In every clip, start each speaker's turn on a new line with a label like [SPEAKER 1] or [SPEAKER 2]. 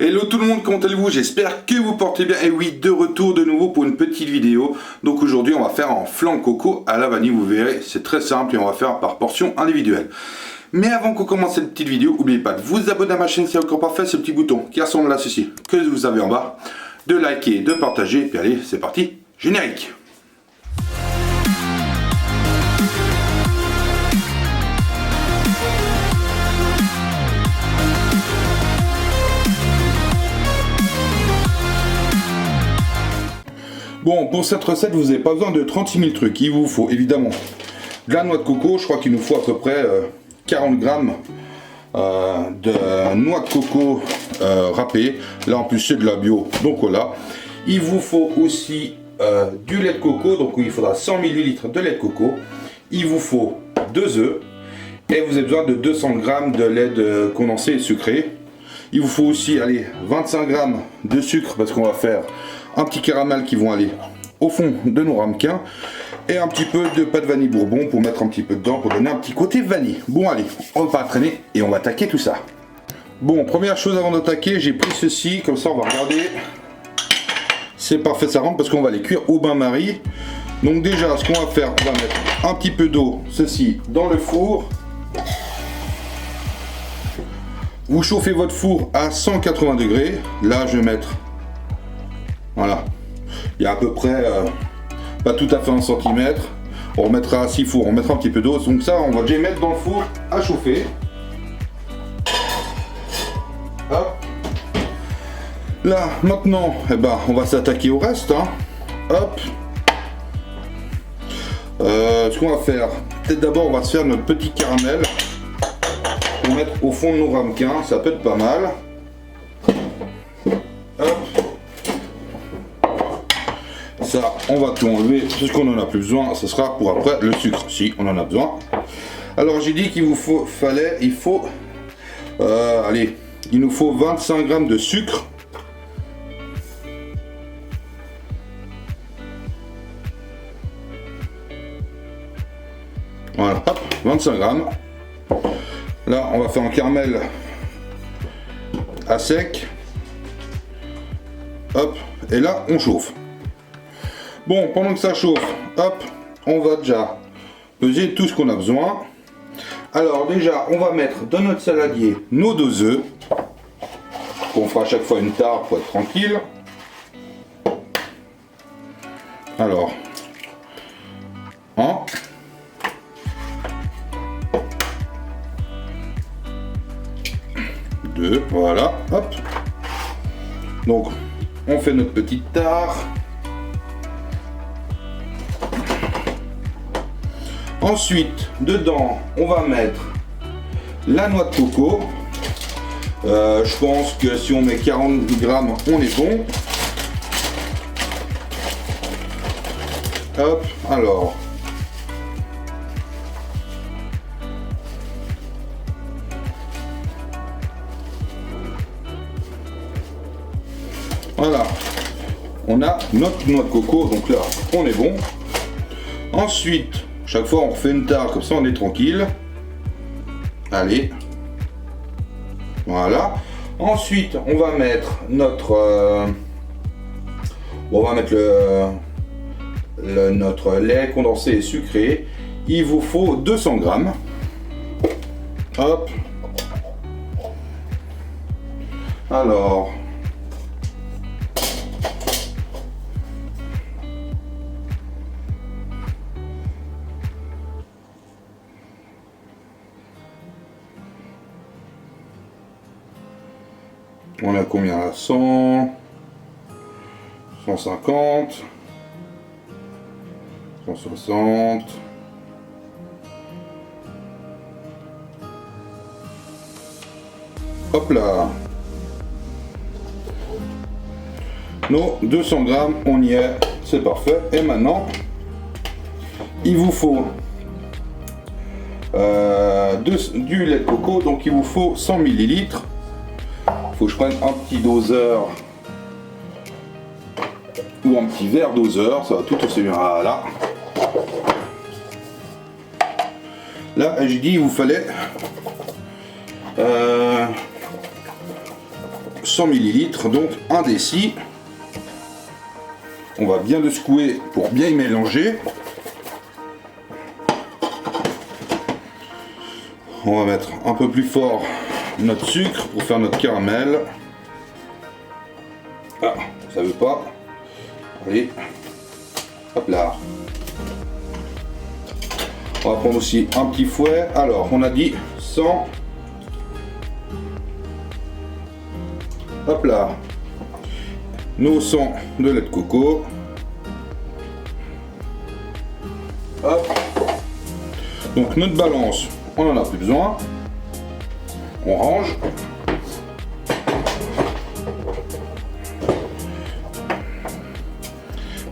[SPEAKER 1] Hello tout le monde, comment allez-vous? J'espère que vous portez bien. Et oui, de retour de nouveau pour une petite vidéo. Donc aujourd'hui on va faire en flan coco à la vanille, vous verrez, c'est très simple et on va faire par portion individuelle. Mais avant qu'on commence cette petite vidéo, n'oubliez pas de vous abonner à ma chaîne si c'est encore pas fait, ce petit bouton qui ressemble à ceci, que vous avez en bas, de liker, de partager, et puis allez, c'est parti, générique. Bon, pour cette recette, vous n'avez pas besoin de 36 000 trucs. Il vous faut évidemment de la noix de coco. Je crois qu'il nous faut à peu près 40 grammes de noix de coco râpée. Là, en plus, c'est de la bio, donc voilà. Il vous faut aussi du lait de coco. Donc, il faudra 100 ml de lait de coco. Il vous faut 2 œufs. Et vous avez besoin de 200 grammes de lait condensé et sucré. Il vous faut aussi, allez, 25 grammes de sucre parce qu'on va faire un petit caramel qui vont aller au fond de nos ramequins et un petit peu de pâte vanille bourbon pour mettre un petit peu dedans pour donner un petit côté vanille. Bon allez, on va pas traîner et on va attaquer tout ça. Bon, première chose avant d'attaquer, j'ai pris ceci, comme ça on va regarder. C'est parfait, ça rentre parce qu'on va les cuire au bain-marie. Donc déjà, ce qu'on va faire, on va mettre un petit peu d'eau, ceci, dans le four. Vous chauffez votre four à 180 degrés. Là, je vais mettre, voilà, il y a à peu près, pas tout à fait 1 cm. On remettra, s'il faut, on mettra un petit peu d'eau. Donc ça, on va déjà mettre dans le four à chauffer. Hop. Là, maintenant, eh ben, on va s'attaquer au reste. Hein. Hop. Ce qu'on va faire, peut-être d'abord, on va se faire notre petit caramel. Pour mettre au fond de nos ramequins, ça peut être pas mal. Hop. Ça, on va tout enlever, puisqu'on n'en a plus besoin, ce sera pour après le sucre, si on en a besoin. Alors j'ai dit qu'il vous faut, allez, il nous faut 25 grammes de sucre. Voilà, hop, 25 grammes. Là, on va faire un caramel à sec. Hop, et là, on chauffe. Bon, pendant que ça chauffe, hop, on va déjà peser tout ce qu'on a besoin. Alors déjà, on va mettre dans notre saladier nos 2 œufs. On fera à chaque fois une tare pour être tranquille. Alors, 1. 2, voilà, hop. Donc, on fait notre petite tare. Ensuite, dedans, on va mettre la noix de coco. Je pense que si on met 40 grammes, on est bon. Hop, alors. Voilà, on a notre noix de coco, donc là, on est bon. Ensuite, chaque fois on refait une tare, comme ça on est tranquille. Allez. Voilà. Ensuite, on va mettre notre... on va mettre notre lait condensé et sucré. Il vous faut 200 grammes. Hop. Alors... on a combien là? 100, 150, 160. Hop là. Nos 200 grammes, on y est, c'est parfait. Et maintenant, il vous faut du lait de coco, donc il vous faut 100 ml. Faut que je prenne un petit doseur ou un petit verre doseur, ça va tout aussi bien. Voilà. Là, j'ai dit il vous fallait 100 ml, donc 1 déci. On va bien le secouer pour bien y mélanger. On va mettre un peu plus fort notre sucre pour faire notre caramel. Ah, ça veut pas. Allez, hop là. On va prendre aussi un petit fouet. Alors, on a dit 100. Hop là. Nos 100 de lait de coco. Hop. Donc notre balance, on n'en a plus besoin. On range.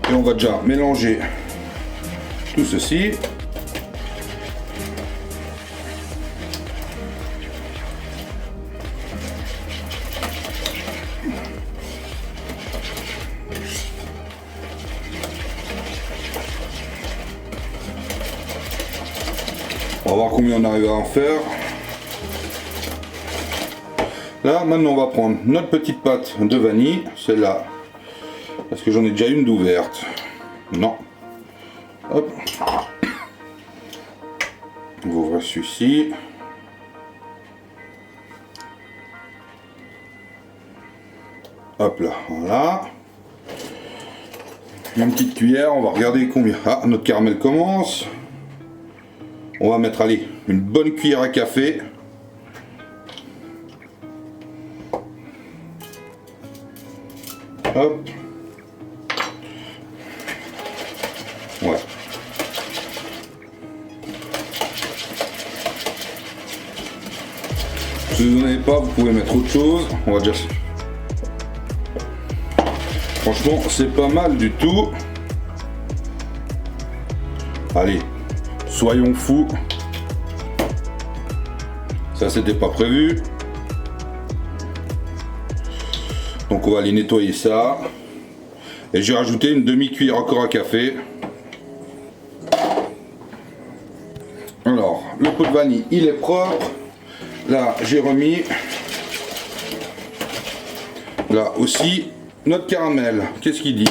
[SPEAKER 1] Et on va déjà mélanger tout ceci. On va voir combien on arrive à en faire. Là, maintenant, on va prendre notre petite pâte de vanille, celle-là, parce que j'en ai déjà une d'ouverte. Non. Hop. On va ouvrir celui-ci. Hop là, voilà. Une petite cuillère, on va regarder combien. Ah, notre caramel commence. On va mettre, allez, une bonne cuillère à café. Hop. Ouais. Si vous n'en avez pas, vous pouvez mettre autre chose. On va déjà... Franchement, c'est pas mal du tout. Allez. Soyons fous. Ça, c'était pas prévu. Donc on va aller nettoyer ça. Et j'ai rajouté une demi-cuillère encore à café. Alors, le pot de vanille, il est propre. Là, j'ai remis. Là aussi, notre caramel. Qu'est-ce qu'il dit ?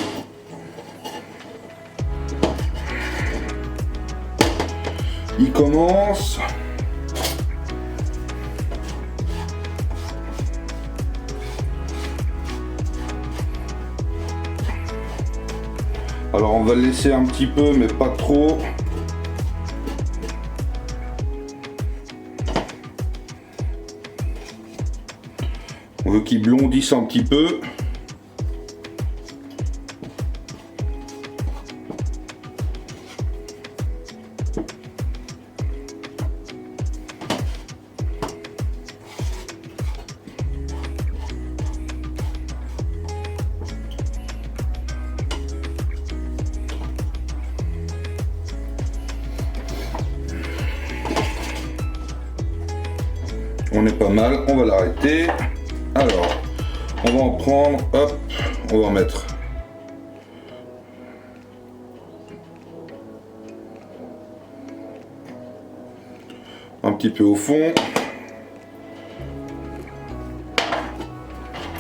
[SPEAKER 1] Il commence. Alors on va le laisser un petit peu, mais pas trop. On veut qu'il blondisse un petit peu. On est pas mal, on va l'arrêter. Alors, on va en prendre, hop, on va en mettre un petit peu au fond.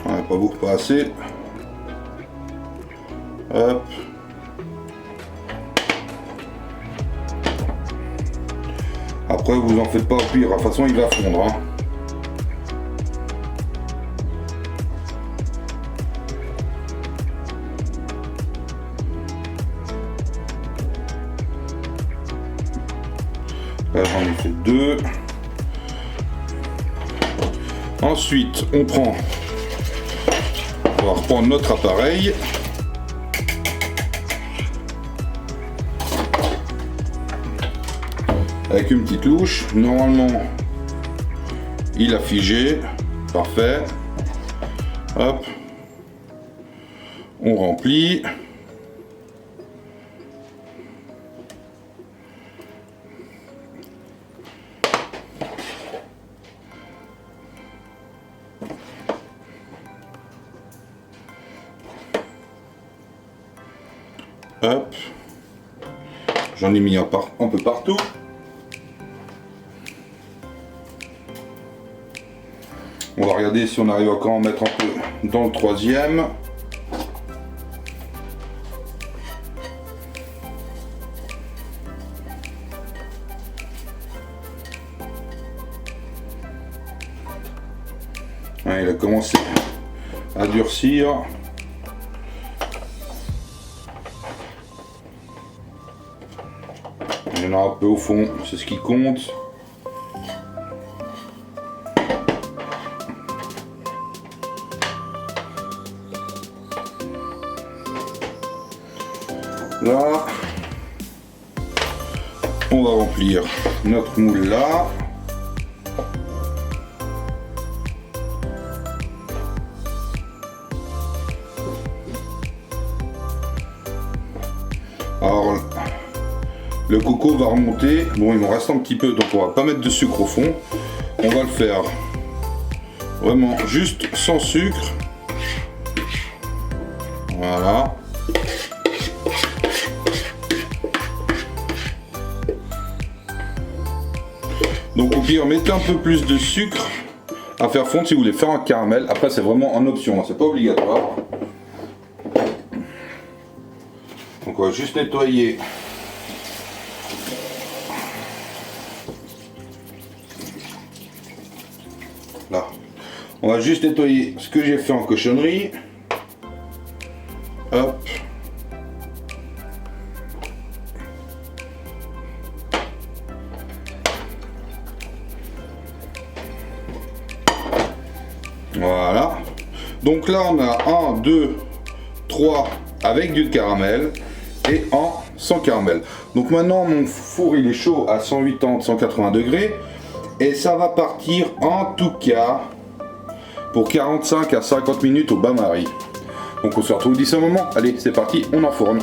[SPEAKER 1] Ouais, pas beaucoup, pas assez. Hop. Après, vous en faites pas au pire, de toute façon il va fondre. Hein. Là j'en ai fait 2. Ensuite on va reprendre notre appareil. Avec une petite louche. Normalement il a figé. Parfait. Hop. On remplit. Hop, j'en ai mis un peu partout. On va regarder si on arrive encore à en mettre un peu dans le troisième. Ouais, il a commencé à durcir. Il y en a un peu au fond, c'est ce qui compte. Là, on va remplir notre moule là. Alors, le coco va remonter. Bon, il m'en reste un petit peu, donc on va pas mettre de sucre au fond. On va le faire vraiment juste sans sucre. Voilà. Donc au pire, mettez un peu plus de sucre à faire fondre si vous voulez faire un caramel. Après, c'est vraiment en option, hein, c'est pas obligatoire. Donc on va juste nettoyer. Là. On va juste nettoyer ce que j'ai fait en cochonnerie. Hop. Voilà. Donc là on a 1, 2, 3 avec du caramel et un sans caramel. Donc maintenant mon four il est chaud à 180-180 degrés et ça va partir en tout cas pour 45 à 50 minutes au bain-marie. Donc on se retrouve d'ici un moment. Allez, c'est parti, on enfourne.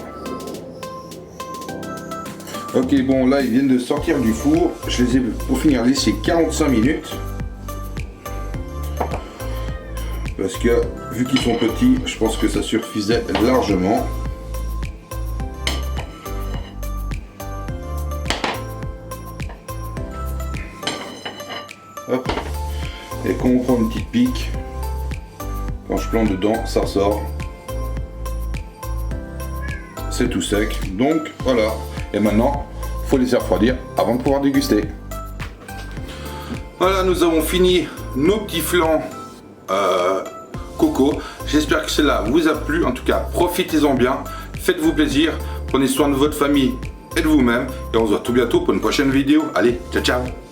[SPEAKER 1] Ok, bon là ils viennent de sortir du four. Je les ai pour finir laissé 45 minutes. Parce que vu qu'ils sont petits, je pense que ça suffisait largement. Hop. Et quand on prend une petite pique, quand je plante dedans, ça ressort. C'est tout sec. Donc voilà. Et maintenant, il faut les faire refroidir avant de pouvoir déguster. Voilà, nous avons fini nos petits flancs coco. J'espère que cela vous a plu. En tout cas, profitez-en bien. Faites-vous plaisir. Prenez soin de votre famille et de vous-même. Et on se voit tout bientôt pour une prochaine vidéo. Allez, ciao ciao.